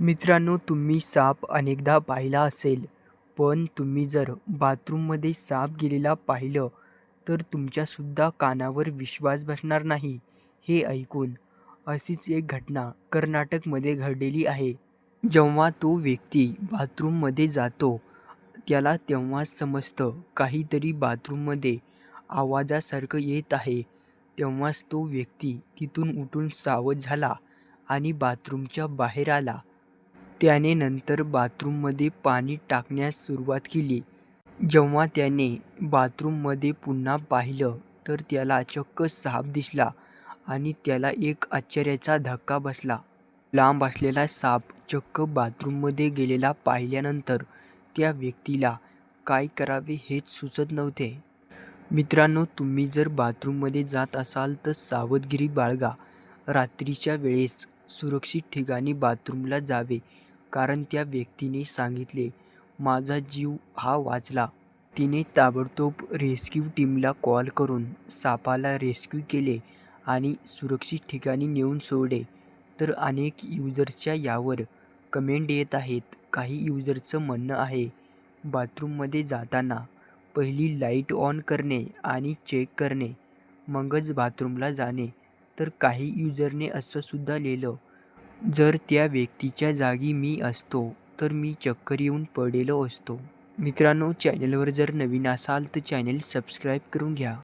मित्रांनो, तुम्ही साप अनेकदा पाहिला असेल, पण तुम्ही जर बाथरूममध्ये साप गेलेला पाहिलं, तर तुमच्यासुद्धा कानावर विश्वास बसणार नाही हे ऐकून. अशीच एक घटना कर्नाटकमध्ये घडलेली आहे. जेव्हा तो व्यक्ती बाथरूममध्ये जातो, त्याला तेव्हाच समजतं काहीतरी बाथरूममध्ये आवाजासारखं येत आहे. तेव्हाच तो व्यक्ती तिथून उठून सावध झाला आणि बाथरूमच्या बाहेर आला. त्याने नंतर बाथरूममध्ये पाणी टाकण्यास सुरुवात केली. जेव्हा त्याने बाथरूममध्ये पुन्हा पाहिलं, तर त्याला चक्क साप दिसला आणि त्याला एक आश्चर्याचा धक्का बसला. लांब असलेला साप चक्क बाथरूममध्ये गेलेला पाहिल्यानंतर त्या व्यक्तीला काय करावे हेच सुचत नव्हते. मित्रांनो, तुम्ही जर बाथरूममध्ये जात असाल तर सावधगिरी बाळगा. रात्रीच्या वेळेस सुरक्षित ठिकाणी बाथरूमला जावे, कारण त्या व्यक्तीने सांगितले, माझा जीव हा वाचला. तिने ताबडतोब रेस्क्यू टीमला कॉल करून सापाला रेस्क्यू केले आणि सुरक्षित ठिकाणी नेऊन सोडले. तर अनेक युजर्सच्या यावर कमेंट येत आहेत. काही युजर्सचं म्हणणं आहे, बाथरूममध्ये जाताना पहिली लाईट ऑन करणे आणि चेक करणे, मगच बाथरूमला जाणे. तर काही युजरने असं सुद्धा लिहिलं, जर त्या व्यक्तीच्या जागी मी असतो तर मी चक्कर येऊन पडलेलो असतो. मित्रांनो, चॅनलवर जर नवीन असाल तर चॅनल सबस्क्राईब करून घ्या.